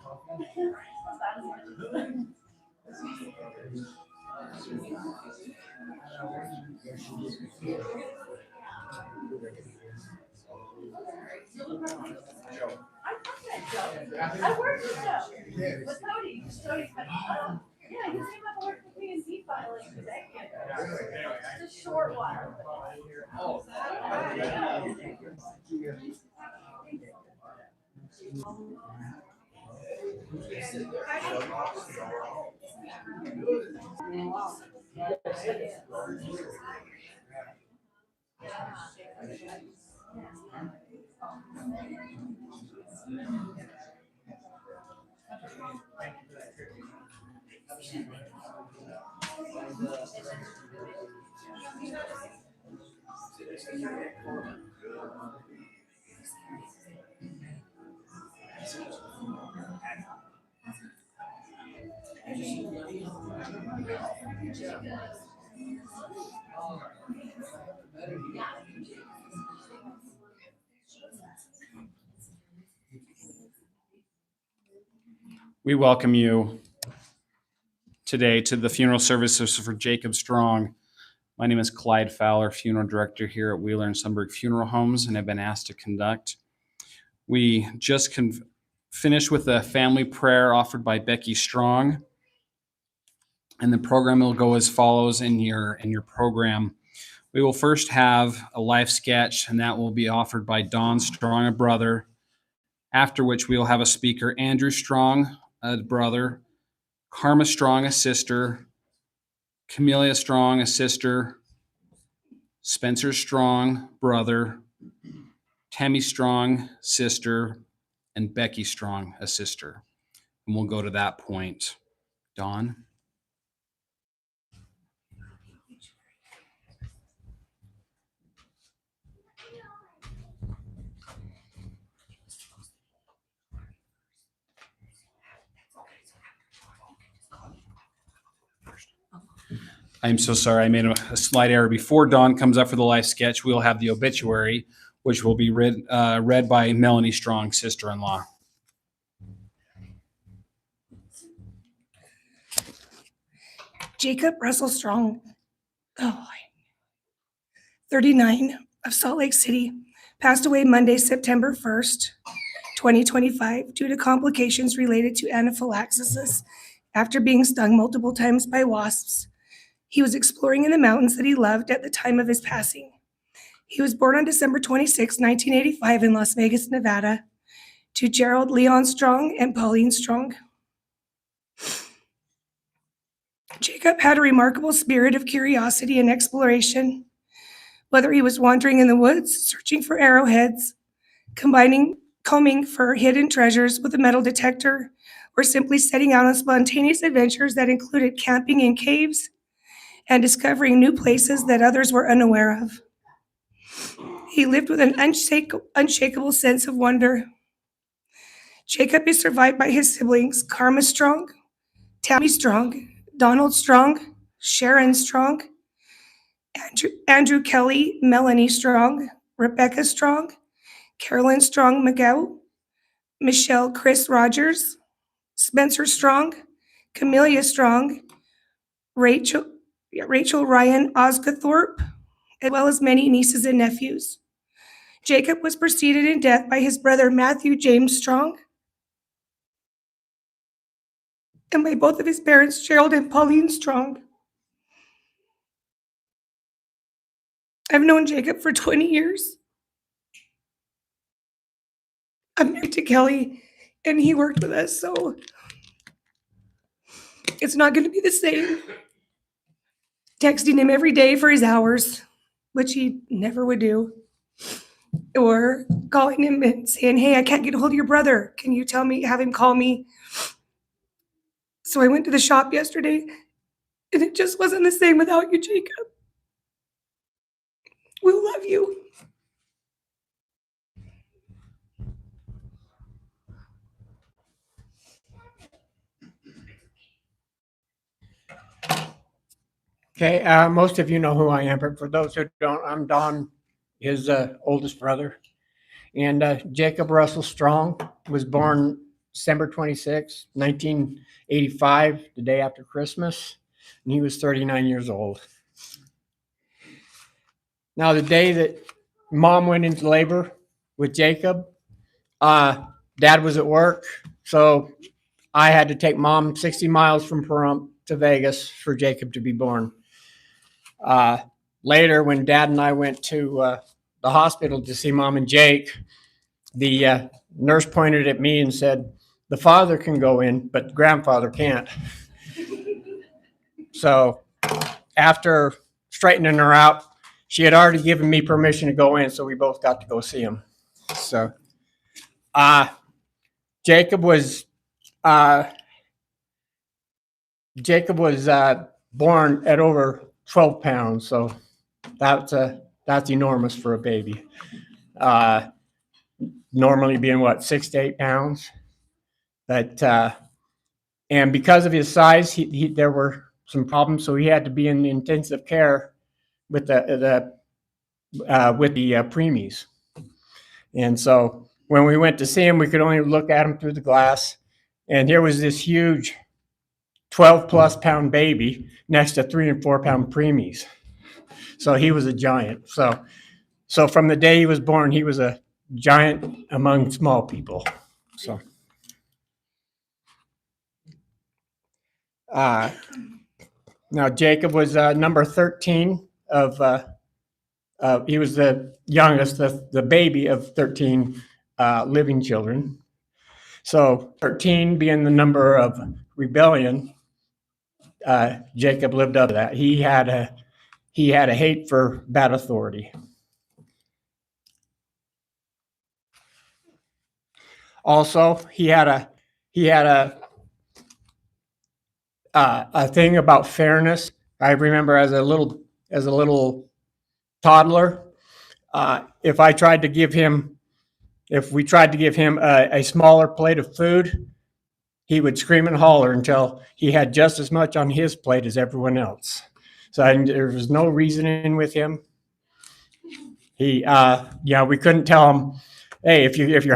I worked with Joe. With Cody. Cody, yeah, he came up and worked with me in DeFi like a decade ago. Just a short while. We welcome you today to the funeral services for Jacob Strong. My name is Clyde Fowler, funeral director here at Wheeler and Sunberg Funeral Homes, and I've been asked to conduct. We just finished with a family prayer offered by Becky Strong, and the program will go as follows in your program. We will first have a life sketch, and that will be offered by Don Strong, a brother. After which we will have a speaker, Andrew Strong, a brother, Karma Strong, a sister, Camellia Strong, a sister, Spencer Strong, brother, Tammy Strong, sister, and Becky Strong, a sister. And we'll go to that point. Dawn? I'm so sorry. I made a slight error. Before Dawn comes up for the life sketch, we'll have the obituary, which will be read by Melanie Strong, sister-in-law. Jacob Russell Strong, 39, of Salt Lake City, passed away Monday, September 1st, 2025, due to complications related to anaphylaxis after being stung multiple times by wasps. He was exploring in the mountains that he loved at the time of his passing. He was born on December 26, 1985 in Las Vegas, Nevada, to Gerald Leon Strong and Pauline Strong. Jacob had a remarkable spirit of curiosity and exploration. Whether he was wandering in the woods, searching for arrowheads, combing for hidden treasures with a metal detector, or simply setting out on spontaneous adventures that included camping in caves and discovering new places that others were unaware of. He lived with an unshakable sense of wonder. Jacob is survived by his siblings, Karma Strong, Tammy Strong, Donald Strong, Sharon Strong, Andrew Kelly, Melanie Strong, Rebecca Strong, Carolyn Strong McGow, Michelle Chris Rogers, Spencer Strong, Camellia Strong, Rachel Ryan Osgothorpe, as well as many nieces and nephews. Jacob was preceded in death by his brother Matthew James Strong and by both of his parents, Gerald and Pauline Strong. I've known Jacob for 20 years. I'm married to Kelly, and he worked with us, so it's not going to be the same. Texting him every day for his hours, which he never would do, or calling him and saying, "Hey, I can't get a hold of your brother. Can you have him call me?" So I went to the shop yesterday, and it just wasn't the same without you, Jacob. We love you. Okay, most of you know who I am, but for those who don't, I'm Don, his oldest brother. And Jacob Russell Strong was born December 26, 1985, the day after Christmas, and he was 39 years old. Now, the day that Mom went into labor with Jacob, Dad was at work, so I had to take Mom 60 miles from Pahrump to Vegas for Jacob to be born. Later, when Dad and I went to the hospital to see Mom and Jake, the nurse pointed at me and said, "The father can go in, but the grandfather can't." So after straightening her out, she had already given me permission to go in, so we both got to go see him. So Jacob was born at over 12 pounds, so that's enormous for a baby. Normally being 6 to 8 pounds, but and because of his size, there were some problems, so he had to be in intensive care with the preemies. And so when we went to see him, we could only look at him through the glass, and here was this huge 12+ pound baby next to 3 and 4 pound preemies. So he was a giant. So from the day he was born, he was a giant among small people. So now Jacob was number 13 of he was the youngest, the baby of 13 living children. So 13 being the number of rebellion, Jacob lived up to that. He had a hate for bad authority. Also, he had a thing about fairness. I remember as a little toddler, if we tried to give him a smaller plate of food, he would scream and holler until he had just as much on his plate as everyone else. So there was no reasoning with him. We couldn't tell him, "Hey, if you're